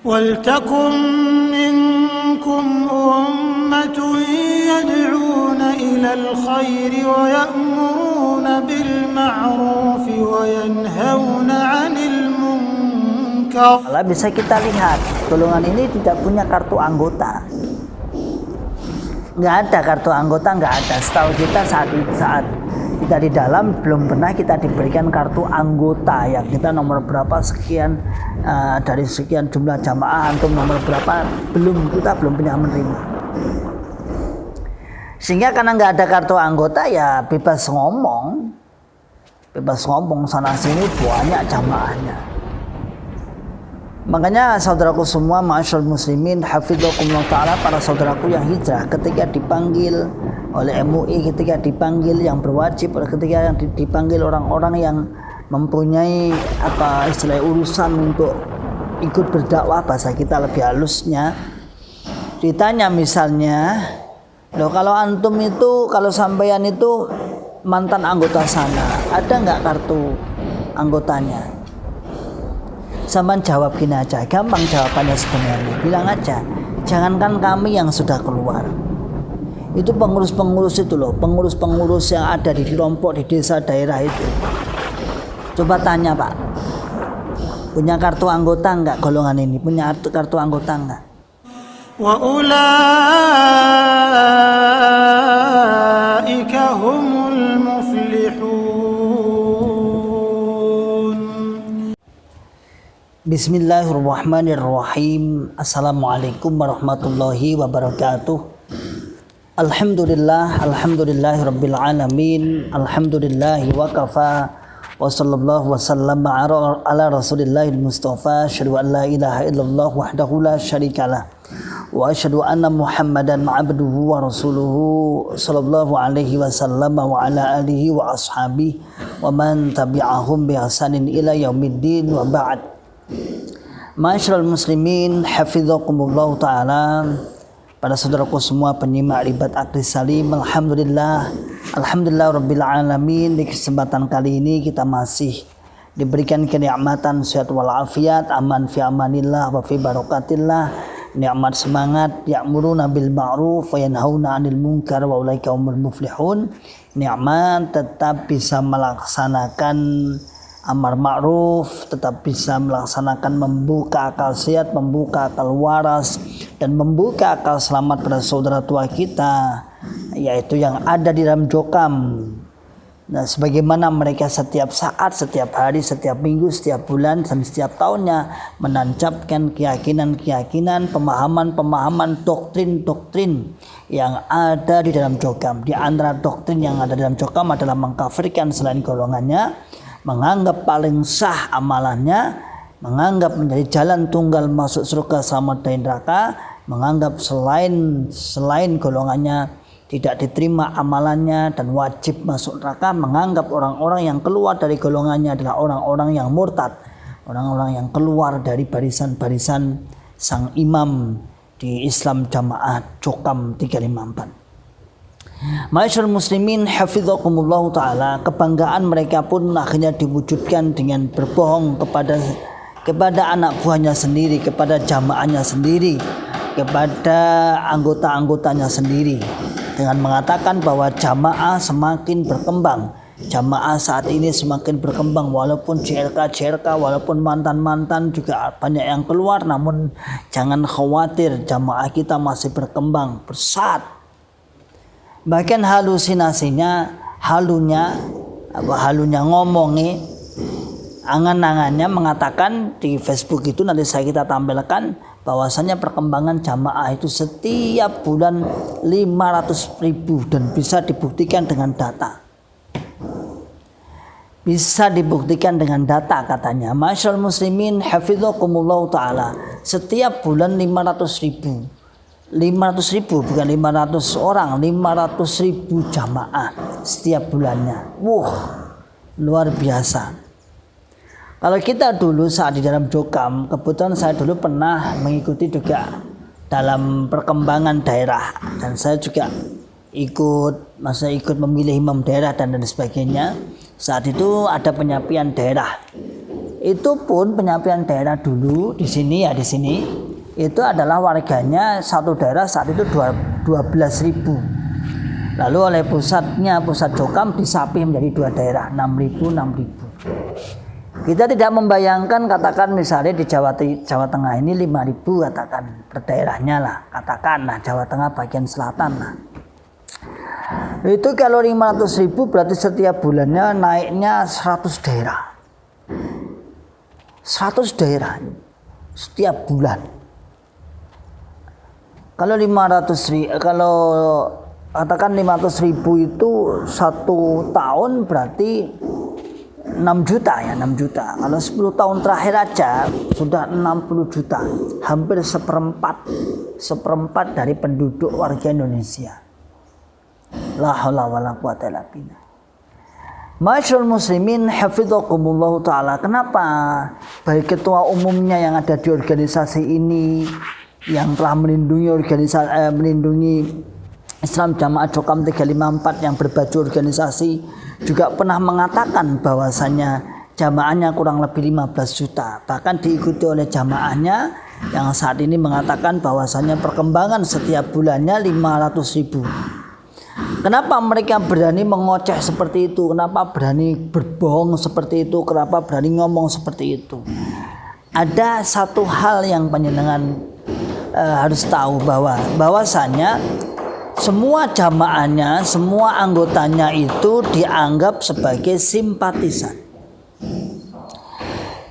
وَلْتَكُنْ مِنْكُمْ أُمَّةٌ يَدْعُونَ إِلَى الْخَيْرِ وَيَأْمُرُونَ بِالْمَعْرُوفِ وَيَنْهَوْنَ عَنِ الْمُنْكَرِ. Kalau bisa kita lihat, golongan ini tidak punya kartu anggota. Nggak ada kartu anggota, nggak ada. Setahu kita saat kita di dalam belum pernah kita diberikan kartu anggota yang kita nomor berapa sekian dari sekian jumlah jamaah antum nomor berapa, kita belum pernah menerima. Sehingga karena nggak ada kartu anggota ya bebas ngomong sana sini banyak jamaahnya. Makanya saudaraku semua, ma'asyarul muslimin hafidzakumullah ta'ala, para saudaraku yang hijrah ketika dipanggil oleh MUI, ketika dipanggil yang berwajib, ketika yang dipanggil orang-orang yang mempunyai urusan untuk ikut berdakwah, bahasa kita lebih halusnya, ditanya misalnya, loh kalau antum itu, kalau sampeyan itu mantan anggota sana, ada nggak kartu anggotanya? Sampeyan jawab gini aja, gampang jawabannya sebenarnya, bilang aja, jangankan kami yang sudah keluar, itu pengurus-pengurus itu loh, pengurus-pengurus yang ada di kelompok di desa daerah itu, coba tanya Pak, punya kartu anggota enggak golongan ini, punya kartu anggota enggak? Wa ulaika humul muflihun. Bismillahirrahmanirrahim. Assalamualaikum warahmatullahi wabarakatuh. Alhamdulillahirabbil alamin. Alhamdulillahi wa kafa. Wa sallallahu wa sallama ala rasulillahil mustafa. Asyhadu an la ilaha illallah wahdahu la syarikalah. Wa asyhadu anna Muhammadan abduhu wa rasuluhu sallallahu alaihi wasallam wa ala alihi wa ashabihi wa man tabi'ahum bi ihsanin ila yaumiddin wa ba'd. Ma'asyiral muslimin hafidzakumullah ta'ala, pada saudaraku semua penyimak Ribat Akhlis Salim, alhamdulillah rabbil alamin. Di kesempatan kali ini kita masih diberikan kenikmatan sehat walafiat, aman fi amanillah wa fi barakatillah, nikmat semangat, ya'muruna bil ma'ruf wa yanhauna 'anil munkar wa ulaika humul muflihun, nikmat tetap bisa melaksanakan amar ma'ruf, tetap bisa melaksanakan membuka akal sehat, membuka akal waras, dan membuka akal selamat pada saudara tua kita, yaitu yang ada di dalam jokam. Nah, sebagaimana mereka setiap saat, setiap hari, setiap minggu, setiap bulan, dan setiap tahunnya menancapkan keyakinan-keyakinan, pemahaman-pemahaman, doktrin-doktrin yang ada di dalam jokam. Di antara doktrin yang ada dalam jokam adalah mengkafirkan selain golongannya, menganggap paling sah amalannya, menganggap menjadi jalan tunggal masuk surga selamat dari neraka, menganggap selain golongannya tidak diterima amalannya dan wajib masuk neraka, menganggap orang-orang yang keluar dari golongannya adalah orang-orang yang murtad, orang-orang yang keluar dari barisan-barisan sang imam di Islam Jamaah Jokam 354. Ma'asyiral muslimin hafidzakumullah ta'ala, kebanggaan mereka pun akhirnya diwujudkan dengan berbohong kepada anak buahnya sendiri, kepada jamaahnya sendiri, kepada anggota-anggotanya sendiri, dengan mengatakan bahwa jamaah semakin berkembang. Jamaah saat ini semakin berkembang, walaupun JRK, walaupun mantan-mantan juga banyak yang keluar, namun jangan khawatir, jamaah kita masih berkembang, pesat. Bahkan halusinasinya, halunya ngomongnya, angan-angannya mengatakan di Facebook itu, nanti kita tampilkan bahwasanya perkembangan jamaah itu setiap bulan 500.000 dan bisa dibuktikan dengan data. Bisa dibuktikan dengan data katanya. Ma'asyiral muslimin hafidzakumullah ta'ala, setiap bulan 500.000 bukan 500 orang, 500.000 jamaah setiap bulannya. Luar biasa. Kalau kita dulu saat di dalam Jokam, kebetulan saya dulu pernah mengikuti juga dalam perkembangan daerah, dan saya juga ikut memilih imam daerah dan sebagainya. Saat itu ada penyapian daerah Itu pun penyampaian daerah dulu di sini itu adalah warganya satu daerah saat itu 12.000. Lalu oleh pusat Jokam disapih menjadi 2 daerah 6.000. Kita tidak membayangkan katakan misalnya di Jawa Tengah ini 5.000 katakan per daerahnya lah, katakanlah Jawa Tengah bagian selatan lah. Itu kalau 500.000 berarti setiap bulannya naiknya 100 daerah. 100 daerah setiap bulan. Kalau katakan 500.000 itu 1 tahun berarti 6 juta ya, 6 juta. Kalau 10 tahun terakhir aja sudah 60 juta, hampir seperempat dari penduduk warga Indonesia. La haula wala quwata illa billah. Masyaallah muslimin hafizakumullah taala. Kenapa baik ketua umumnya yang ada di organisasi ini yang telah melindungi Islam Jamaah Jokam 354 yang berbaju organisasi juga pernah mengatakan bahwasanya jamaahnya kurang lebih 15 juta. Bahkan diikuti oleh jamaahnya yang saat ini mengatakan bahwasanya perkembangan setiap bulannya 500.000. Kenapa mereka berani mengoceh seperti itu? Kenapa berani berbohong seperti itu? Kenapa berani ngomong seperti itu? Ada satu hal yang panjenengan harus tahu bahwasanya semua jamaahnya, semua anggotanya itu dianggap sebagai simpatisan.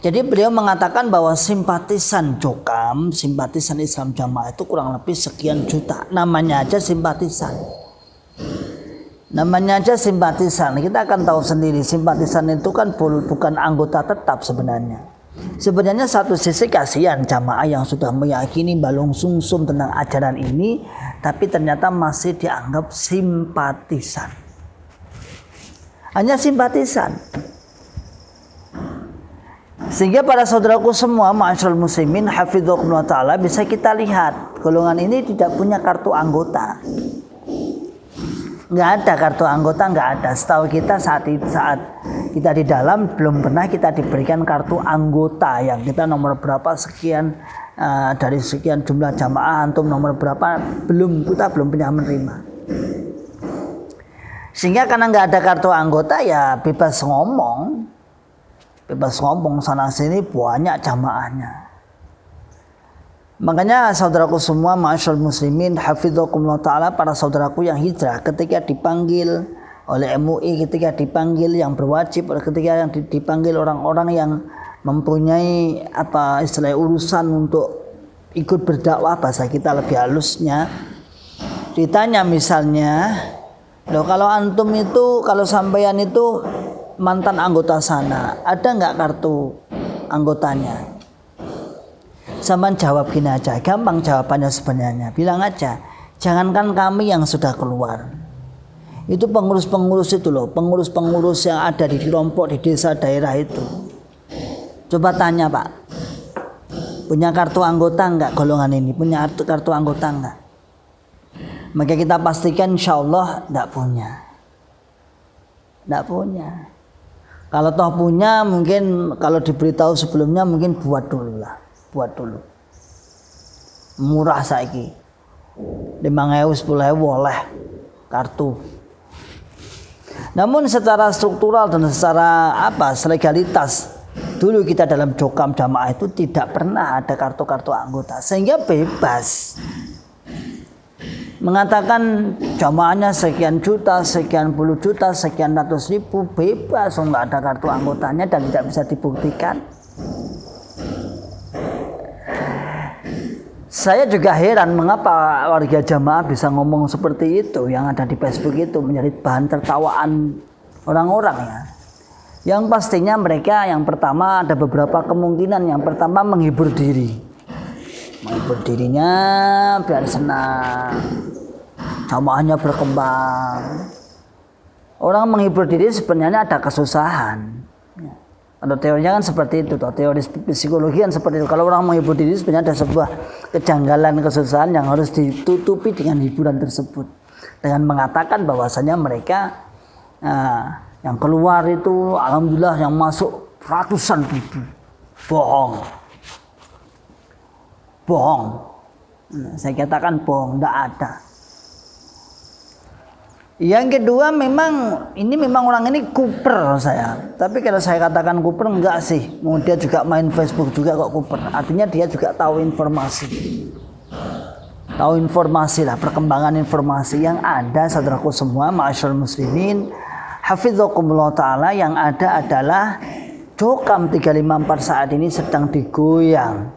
Jadi beliau mengatakan bahwa simpatisan Jokam, simpatisan Islam Jamaah itu kurang lebih sekian juta. Namanya aja simpatisan. Kita akan tahu sendiri simpatisan itu kan bukan anggota tetap sebenarnya. Sebenarnya satu sisi kasihan jamaah yang sudah meyakini balung sungsum tentang ajaran ini, tapi ternyata masih dianggap simpatisan. Hanya simpatisan. Sehingga para saudaraku semua, ma'asyiral muslimin hafizakumullah taala, bisa kita lihat golongan ini tidak punya kartu anggota. Nggak ada kartu anggota, nggak ada. Setahu kita saat kita di dalam belum pernah kita diberikan kartu anggota yang kita nomor berapa sekian dari sekian jumlah jamaah antum nomor berapa, kita belum pernah menerima. Sehingga karena nggak ada kartu anggota ya bebas ngomong sana sini banyak jamaahnya. Makanya saudaraku semua, ma'asyiral muslimin hafizakumullah taala, para saudaraku yang hijrah ketika dipanggil oleh MUI, ketika dipanggil yang berwajib, ketika yang dipanggil orang-orang yang mempunyai urusan untuk ikut berdakwah, bahasa kita lebih halusnya, ditanya misalnya, loh kalau antum itu, kalau sampeyan itu mantan anggota sana, ada nggak kartu anggotanya? Sampean jawab gini aja, gampang jawabannya sebenarnya. Bilang aja, jangankan kami yang sudah keluar, itu pengurus-pengurus itu loh, pengurus-pengurus yang ada di kelompok di desa daerah itu. Coba tanya Pak, punya kartu anggota enggak golongan ini? Punya kartu anggota enggak? Maka kita pastikan insya Allah enggak punya. Kalau toh punya, mungkin kalau diberitahu sebelumnya mungkin buat dulu. Murah saiki. 5.000 10.000 oleh kartu. Namun secara struktural dan secara legalitas, dulu kita dalam Jokam Jamaah itu tidak pernah ada kartu-kartu anggota, sehingga bebas mengatakan jamaahnya sekian juta, sekian puluh juta, sekian ratus ribu, bebas, nggak ada kartu anggotanya dan tidak bisa dibuktikan. Saya juga heran mengapa warga jamaah bisa ngomong seperti itu, yang ada di Facebook itu menjadi bahan tertawaan orang-orang ya. Yang pastinya mereka yang pertama ada beberapa kemungkinan. Yang pertama menghibur dirinya biar senang, jamaahnya berkembang. Orang menghibur diri sebenarnya ada kesusahan. Kalau teorinya kan seperti itu, teori psikologi kan seperti itu. Kalau orang menghibur diri sebenarnya ada sebuah kejanggalan, kesusahan yang harus ditutupi dengan hiburan tersebut, dengan mengatakan bahwasanya mereka yang keluar itu alhamdulillah yang masuk ratusan ribu, bohong. Bohong. Saya katakan bohong, tidak ada. Yang kedua memang orang ini kuper saya. Tapi kalau saya katakan kuper enggak sih. Dia juga main Facebook juga kok kuper. Artinya dia juga tahu informasi. Tahu informasi lah, perkembangan informasi yang ada saudaraku semua, ma'asyiral muslimin. Hafizakumullah ta'ala, yang ada adalah Jokam 354 saat ini sedang digoyang.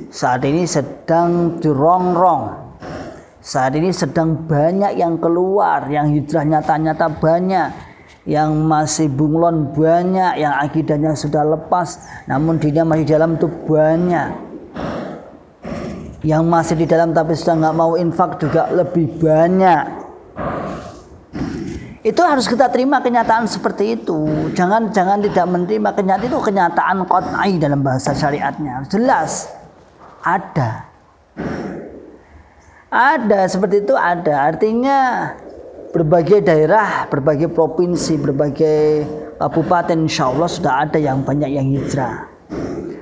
Saat ini sedang dirongrong. Saat ini sedang banyak yang keluar, yang hijrah nyata-nyata banyak, yang masih bunglon banyak, yang akidahnya sudah lepas, namun dirinya masih dalam itu banyak. Yang masih di dalam tapi sudah nggak mau infak juga lebih banyak. Itu harus kita terima kenyataan seperti itu. Jangan tidak menerima kenyataan itu, kenyataan qat'i dalam bahasa syariatnya. Jelas ada. Ada seperti itu ada. Artinya berbagai daerah, berbagai provinsi, berbagai kabupaten insya Allah sudah ada yang banyak yang hijrah.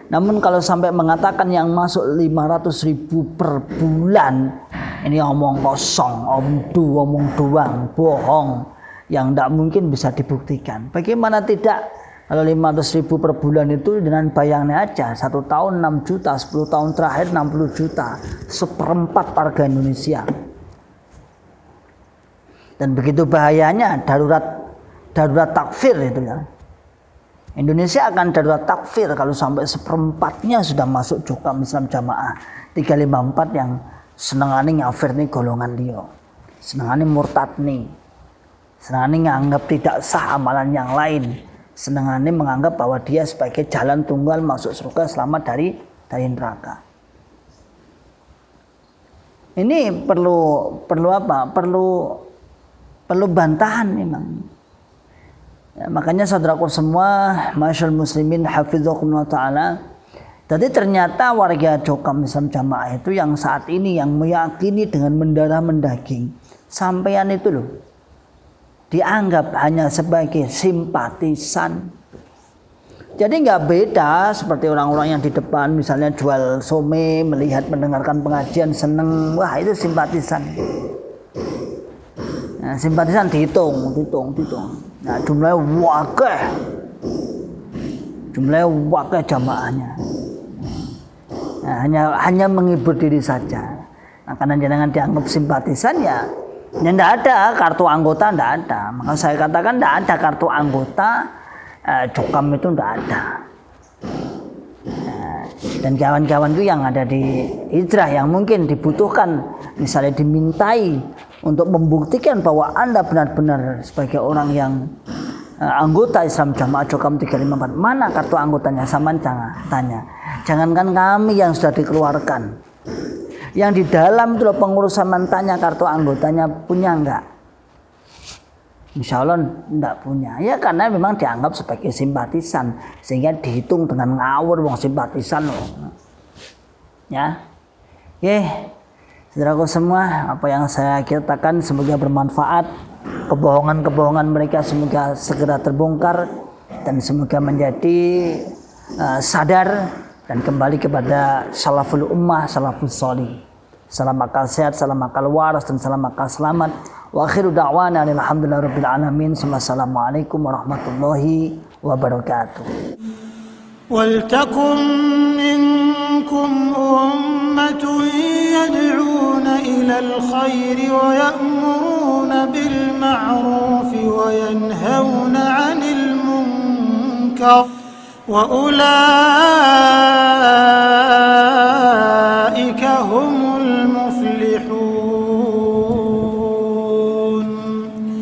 Namun kalau sampai mengatakan yang masuk 500.000 per bulan, ini omong kosong, omong doang, bohong, yang tidak mungkin bisa dibuktikan. Bagaimana tidak? Kalau 500.000 per bulan itu dengan bayangnya aja, 1 tahun 6 juta, 10 tahun terakhir 60 juta, 1/4 warga Indonesia. Dan begitu bahayanya darurat takfir itu ya. Indonesia akan darurat takfir kalau sampai 1/4-nya sudah masuk Jokam Islam Jamaah 354 yang senengane ngafir nih golongan dia. Senengane murtad nih. Senengane nganggap tidak sah amalan yang lain. Senangannya menganggap bahwa dia sebagai jalan tunggal masuk surga selamat dari neraka. Ini perlu apa? Perlu bantahan memang. Ya, makanya saudaraku semua, masyaallah muslimin hafizakumullah taala. Jadi ternyata warga Jokam Islam Jamaah itu yang saat ini yang meyakini dengan mendarah mendaging, sampean itu loh dianggap hanya sebagai simpatisan. Jadi nggak beda seperti orang-orang yang di depan misalnya jual some, melihat mendengarkan pengajian seneng, wah itu simpatisan. Nah, simpatisan dihitung. Nah, jumlahnya wakeh jamaahnya. Nah, hanya menghibur diri saja. Nah, karena jangan dianggap simpatisan ya tidak ada kartu anggota, tidak ada. Maka saya katakan tidak ada kartu anggota Jokam itu tidak ada. Dan kawan-kawan itu yang ada di hijrah yang mungkin dibutuhkan, misalnya dimintai untuk membuktikan bahwa Anda benar-benar sebagai orang yang anggota Islam Jamaah Jokam 354. Mana kartu anggotanya? Sama jangan tanya. Jangankan kami yang sudah dikeluarkan. Yang di dalam itu pengurusan mentanya kartu anggotanya punya enggak? Insya Allah enggak punya. Ya karena memang dianggap sebagai simpatisan sehingga dihitung dengan ngawur wong simpatisan loh. Ya. Oke. Saudaraku semua, apa yang saya katakan semoga bermanfaat. Kebohongan-kebohongan mereka semoga segera terbongkar dan semoga menjadi sadar dan kembali kepada salaful ummah, salafus sholih. Salam akal sehat, salam akal waras, dan salam akal selamat. Wa akhiru da'wana alhamdulillahirabbil alamin. Assalamualaikum warahmatullahi wabarakatuh. Waltakum minkum ummatun yad'una ilal khairi wa ya'muruna bil ma'rufi wa yanhauna 'anil munkar wa ulaika hum